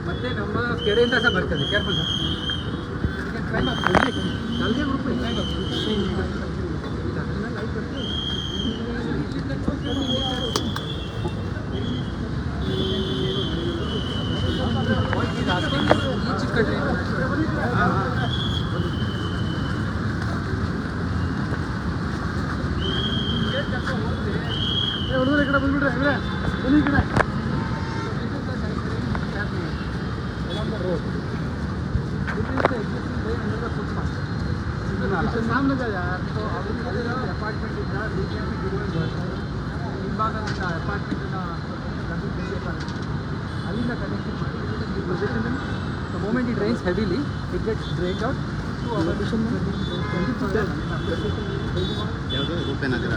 ಮತ್ತೆ ನಮ್ಮ ಕೆರೆಯಿಂದ ಸಹ ಬರ್ತದೆ. Careful sir. ಜಲ್ದಿ ಗ್ರೂಪ್ ಚಿಕ್ಕ ಹುಡುಗರ ಕಡೆ ಬಂದ್ಬಿಟ್ರೆ ಇವ್ರೆ ಬನ್ನಿ ಈ ಕಡೆ. सामने का यार तो अपार्टमेंट ಹಿಂಭಾಗದಿಂದ ಅಪಾರ್ಟ್ಮೆಂಟಿನ ಅಲ್ಲಿಂದ ಕನೆಕ್ಷನ್ ಮಾಡಿ ಈ position the moment it rains heavily it gets drained out to our position. ಯಾವುದು Roopenagar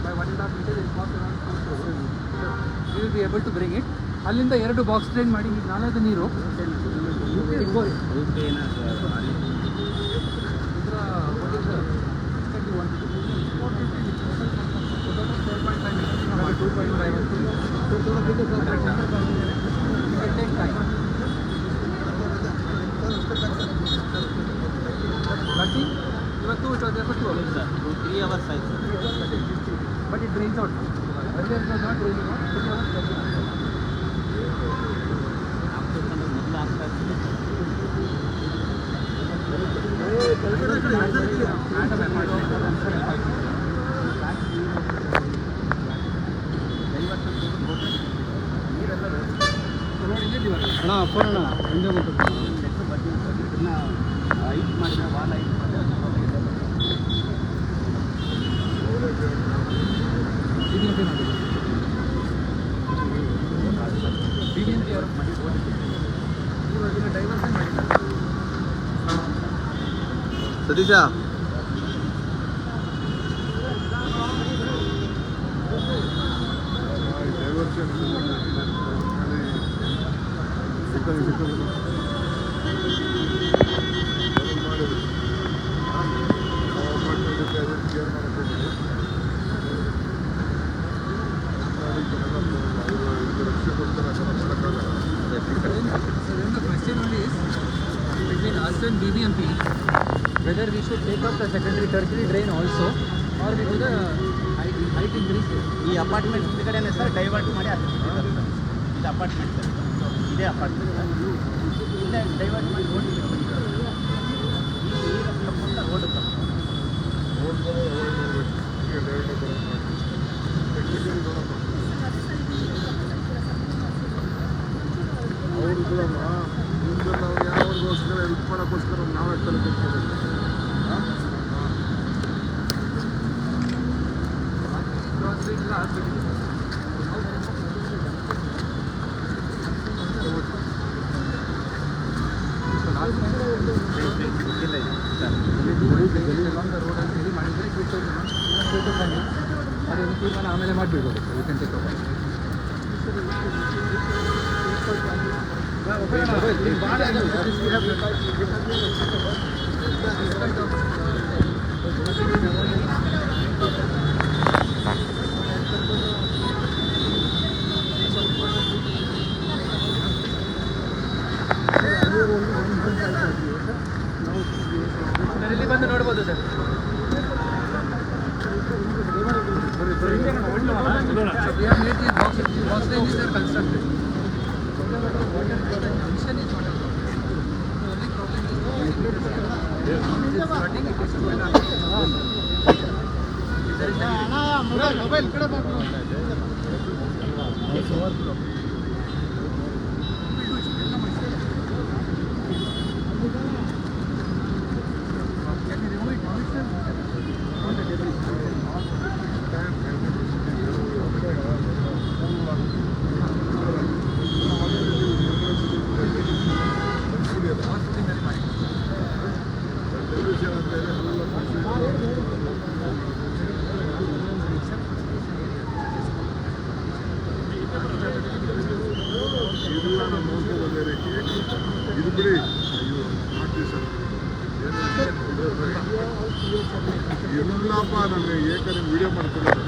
by 1.5 meters it costs around 2 crores. We will be able to bring it. ಅಲ್ಲಿಂದ 2 ಬಾಕ್ಸ್ ಡ್ರೈನ್ ಮಾಡಿ ಈ ನಾಲೆದ ನೀರು ಇವತ್ತು 3 hours ಆಯಿತು. But it drains out. Earlier it was not draining out. 3 hours. ಅಣ್ಣ phone ಅಣ್ಣ ಹಿಂದೆ ಬಂತು ಐಟ್ ಮಾಡಿದ ವಾಲ್ ಐಟ್ Satish between us and BBMP whether we should take up the secondary tertiary drain also or we do the height increase. ಈ apartment ಈ ಕಡೆನೇ ಸರ್ ಡೈವರ್ಟ್ ಮಾಡಿ ಅದು ಇದು ಅಪಾರ್ಟ್ಮೆಂಟ್ ಸರ್ ಇದೇ ಅಪಾರ್ಟ್ಮೆಂಟ್ ಇಲ್ಲೇ ಡೈವರ್ಟ್ ಮಾಡಿ ರೋಡ್ ಯಾವ್ರಿಗೋಸ್ಕರ ಹೆಲ್ಪ್ ಮಾಡೋಕ್ಕೋಸ್ಕರ ನಾವೇ ಕಲಿಬೇಕು. ಅದೇನು ತೀರ್ಮಾನ ಆಮೇಲೆ ಮಾಡಿಬಿಡ್ಬೋದು. ಇಲ್ಲಿ ಬಂದು ನೋಡ್ಬೋದು sir. We have made these box drains are constructed. Function is not a problem. The only problem is it's flooding. It is going on. There is mobile. Can you remove it? On the table. ಇದು ಬಿಡಿ ಎಲ್ಲಪ್ಪ ನನಗೆ ಏಕನೇ video ಮಾಡ್ಕೊಳ್ಳೋದು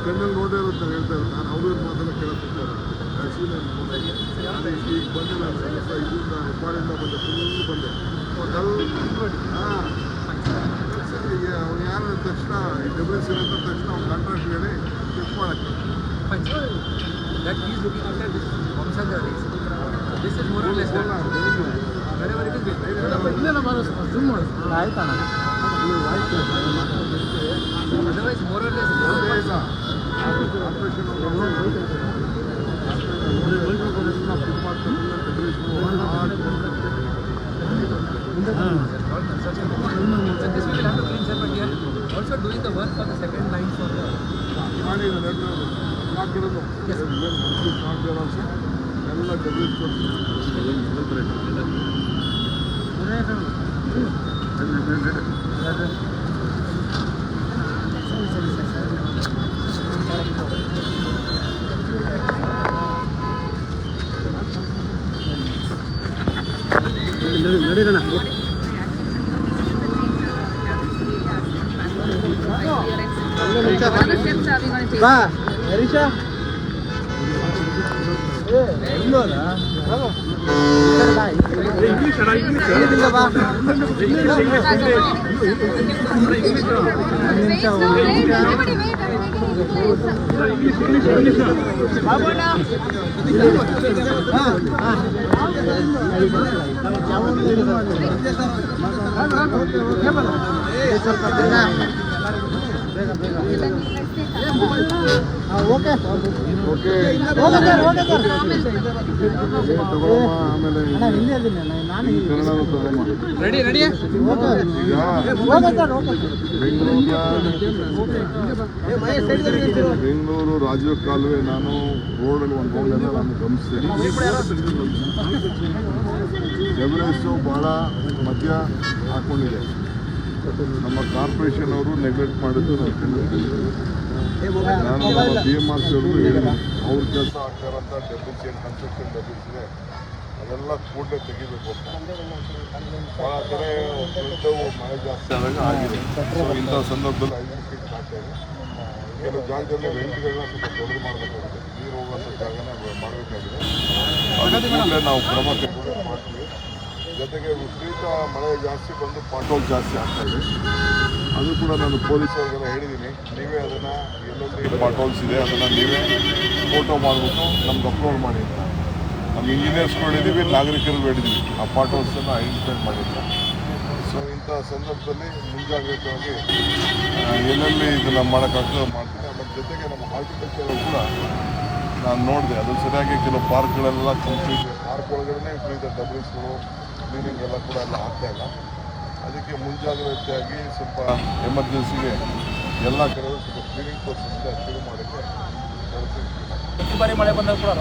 ಕಣ್ಣಲ್ಲಿ ನೋಡೇ ಇರುತ್ತೆ ಹೇಳ್ತಾ ಇರೋದು. ನಾನು ಅವ್ರ ಮಾತೆಲ್ಲ ಕೇಳಕ್ಕೆ ಹೋಗ್ತಾರೆ. ಈಗ ಬಂದೆ ನಾನು ಇದರಿಂದ ಹೆಬ್ಬಾಳಿಂದ ಬಂದೆ, ಫುಲ್ ಬಂದೆ. ಹಾಂ ಈಗ ಅವ್ನು ಯಾರು ಅಂದ ತಕ್ಷಣ WC ಅಂತ ತಕ್ಷಣ ಅವ್ನು ಕಾಂಟ್ರಾಕ್ಟ್ ಹೇಳಿ ಚೆಕ್ ಮಾಡೋಕ್ಕೆ. That he is looking after this Vamsandra race. This is more or less done. Wherever it is built. Otherwise, more or less. Operation So this we will have to clean, sir, but we are also doing the work for the second line for the. ಮಾಡಿ ನಾಲ್ಕಿರೋದು ಎಲ್ಲ ಡಬ್ಲ್ಯೂಸ್ ನಡೀರಣ. ಬಾ Harish. Ready, ready? Bengaluru Rajiv ಕಾಲುವೆ ನಾನು ರೋಡಲ್ಲಿ ಒಂದು ರೋಡಲ್ಲಿ ನಾನು ಗಮನಿಸ್ತೇನೆ. Everest ಭಾಳ ಮಧ್ಯ ಹಾಕ್ಕೊಂಡಿದೆ. ನಮ್ಮ ಕಾರ್ಪೊರೇಷನ್ ಅವರು ನೆಗ್ಲೆಕ್ಟ್ ಮಾಡಿದ್ದು ನಾವು ಕಂಡಿದ್ದೀವಿ. ನಾನು ನಮ್ಮ BMRC ಅವ್ರಿಗೂ ಹೇಳಿದ್ದೀನಿ, ಅವ್ರ ಕೆಲಸ ಆಗ್ತಾರಂತ WC ಕನ್ಸ್ಟ್ರಕ್ಷನ್ WC ಇದೆ, ಅದೆಲ್ಲ ಕೂಡಲೇ ತೆಗಿಬೇಕು. ಭಾಳ ಕಡೆ ದೊಡ್ಡವು ಮಳೆ ಜಾಸ್ತಿ ಆದಾಗ ಆಗಿದೆ. ಸೊ ಇಂಥ ಸಂದರ್ಭದಲ್ಲಿ 5 ಫೀಟ್ ಆಗ್ತಾಯಿದೆ. ಕೆಲವು ಜಾಗದಲ್ಲಿ ವೆಂಟ್ಗಳನ್ನ ಸ್ವಲ್ಪ ದೊಡ್ಡದು ಮಾಡಬೇಕಾಗಿದೆ, ನೀರು ಹೋಗುವಂಥ ಜಾಗನ ಮಾಡಬೇಕಾಗಿದೆ. ಅದು ಕೂಡಲೇ ನಾವು ಕ್ರಮ ತೆಗೆದುಕೊಂಡು ಮಾಡ್ತೀವಿ. ಜೊತೆಗೆ ವಿಪರೀತ ಮಳೆ ಜಾಸ್ತಿ ಬಂದು ಪಾಟೋಲ್ ಜಾಸ್ತಿ ಆಗ್ತಾಯಿದೆ. ಅದು ಕೂಡ ನಾನು ಪೊಲೀಸರಿಗೆಲ್ಲ ಹೇಳಿದ್ದೀನಿ, ನೀವೇ ಅದನ್ನು ಎಲ್ಲೆಲ್ಲಿ ಪಾಟೋಲ್ಸ್ ಇದೆ ಅದನ್ನು ನೀವೇ ಫೋಟೋ ಮಾಡಿಬಿಟ್ಟು ನಮ್ಗೆ ಅಪ್ಲೋಡ್ ಮಾಡಿ ಅಂತ. ನಮ್ಮ ಇಂಜಿನಿಯರ್ಸ್ಗಳು ಹೇಳಿದ್ದೀವಿ, ನಾಗರಿಕರು ಹೇಳಿದ್ದೀವಿ, ಆ ಪಾಟೋಲ್ಸನ್ನು ಐಡೆಂಟಿಫೈ ಮಾಡಿಲ್ಲ. ಸೊ ಇಂಥ ಸಂದರ್ಭದಲ್ಲಿ ಮುಂಜಾಗ್ರತೆಯಾಗಿ ಎಲ್ಲೆಲ್ಲಿ ಇದನ್ನು ಮಾಡೋಕ್ಕಾಗ್ತದೆ ಮಾಡ್ತೀನಿ. ಆಮೇಲೆ ಜೊತೆಗೆ ನಮ್ಮ ಹಾರ್ಟಿಕಲ್ಚರ್ ಕೂಡ ನಾನು ನೋಡಿದೆ, ಅದು ಸರಿಯಾಗಿ ಕೆಲವು ಪಾರ್ಕ್ಗಳೆಲ್ಲ ಕಂಪ್ಲೀಟ್, ಪಾರ್ಕ್ ಒಳಗಡೆ ವಿಪರೀತ ಡಬ್ಲ್ಯೂಸ್ಗಳು ಕ್ಲೀನಿಂಗ್ ಎಲ್ಲ ಕೂಡ ಎಲ್ಲ ಆಗ್ತಾಯಿಲ್ಲ. ಅದಕ್ಕೆ ಮುಂಜಾಗ್ರತೆಯಾಗಿ ಸ್ವಲ್ಪ ಎಮರ್ಜೆನ್ಸಿಗೆ ಎಲ್ಲ ಕಡೆ ಸ್ವಲ್ಪ ಕ್ಲೀನಿಂಗ್ ಪ್ರೋಸೆಸ್ನ ಶುರು ಮಾಡೋಕ್ಕೆ ಮಳೆ ಬಂದಾಗ ಕೂಡ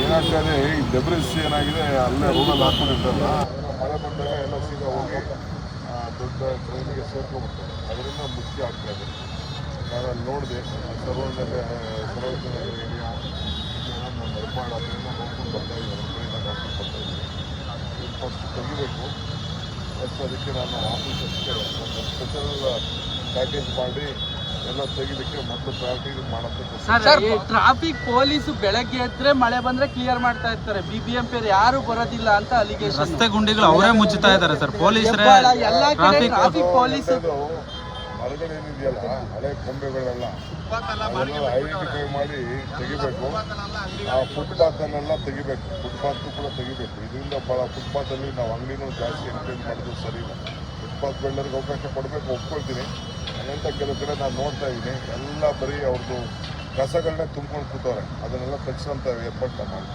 ಏನಾಗ್ತದೆ, ಈ ಡಬ್ಲ್ಯೂಸ್ ಏನಾಗಿದೆ ಅಲ್ಲೇ ರೋಡಲ್ಲಿ ಹಾಕ್ಕೊಂಡಿರ್ತಾರಲ್ಲ, ಮಳೆ ಬಂದಾಗ ಎಲ್ಲ ಸೀದಾ ಹೋಗಿ ದೊಡ್ಡ ಟ್ರೈನಿಗೆ ಸೇರ್ಕೊಂಡ್ಬಿಡ್ತಾರೆ. ಅದರಿಂದ ಮುಖ್ಯ ಆಗ್ತಾಯಿದೆ. ನಾನು ಅಲ್ಲಿ ನೋಡಿದೆ, ಸರ್ವನಗರ ಏರಿಯಾ ನಮ್ಮ ನಿರ್ಮಾಣ ಅದರಿಂದ ನೋಡ್ಕೊಂಡು ಬರ್ತಾಯಿದ್ದೀನಿ. ಫಸ್ಟ್ ತೆಗಿಬೇಕು. ಫಸ್ಟ್ ಅದಕ್ಕೆ ನಾನು ಆಫೀಸರ್ಸ್ಗೆ ಒಂದು ಸ್ಪೆಷಲ್ ಪ್ಯಾಕೇಜ್ ಮಾಡಿ ಎಲ್ಲ ತೆಗಿಲಿಕ್ಕೆ ಮತ್ತು ಪ್ರಯಾರಿಟಿ ಮಾಡೋಕ್ಕೆ. ಟ್ರಾಫಿಕ್ ಪೊಲೀಸು ಬೆಳಗ್ಗೆ ಎದ್ರೆ ಮಳೆ ಬಂದ್ರೆ ಕ್ಲಿಯರ್ ಮಾಡ್ತಾ ಇರ್ತಾರೆ. BBMP ಯಾರು ಬರೋದಿಲ್ಲ ಅಂತ ಅಲಿಗೇಷನ್. ರಸ್ತೆ ಗುಂಡಿಗಳು ಅವರೇ ಮುಚ್ಚುತ್ತಾ ಇದ್ದಾರೆ ಸರ್. ಪೊಲೀಸರೇ ಎಲ್ಲ ಕಡೆ ಟ್ರಾಫಿಕ್ ಪೊಲೀಸ್ ಮರಗಳು ಏನಿದೆಯಲ್ಲ, ಹಳೆ ಕೊಂಬೆಗಳೆಲ್ಲ ಅದನ್ನೆಲ್ಲ ಐಡೆಂಟಿಫೈ ಮಾಡಿ ತೆಗಿಬೇಕು. ಆ ಫುಟ್ಪಾತನ್ನೆಲ್ಲ ತೆಗಿಬೇಕು. ಫುಟ್ಪಾತ್ ಕೂಡ ತೆಗಿಬೇಕು. ಇದರಿಂದ ಭಾಳ ಫುಟ್ಪಾತಲ್ಲಿ ನಾವು ಅಂಗಡಿನೂ ಜಾಸ್ತಿ ಎನ್ಕರೇಜ್ ಮಾಡೋದು ಸರಿ ಇಲ್ಲ. ಫುಟ್ಪಾತ್ ಬಿಲ್ಡರ್ಗೆ ಅವಕಾಶ ಕೊಡಬೇಕು, ಒಪ್ಕೊಳ್ತೀನಿ. ಹಾಗಂತ ಕೆಲವು ಕಡೆ ನಾನು ನೋಡ್ತಾ ಇದ್ದೀನಿ, ಎಲ್ಲ ಬರೀ ಅವ್ರದ್ದು ಕಸಗಳನ್ನೇ ತುಂಬ್ಕೊಂಡು ಕೂತವ್ರೆ. ಅದನ್ನೆಲ್ಲ ತೆಗ್ಸೋಂಥ ಏರ್ಪಾಟ್ ಮಾಡಿ.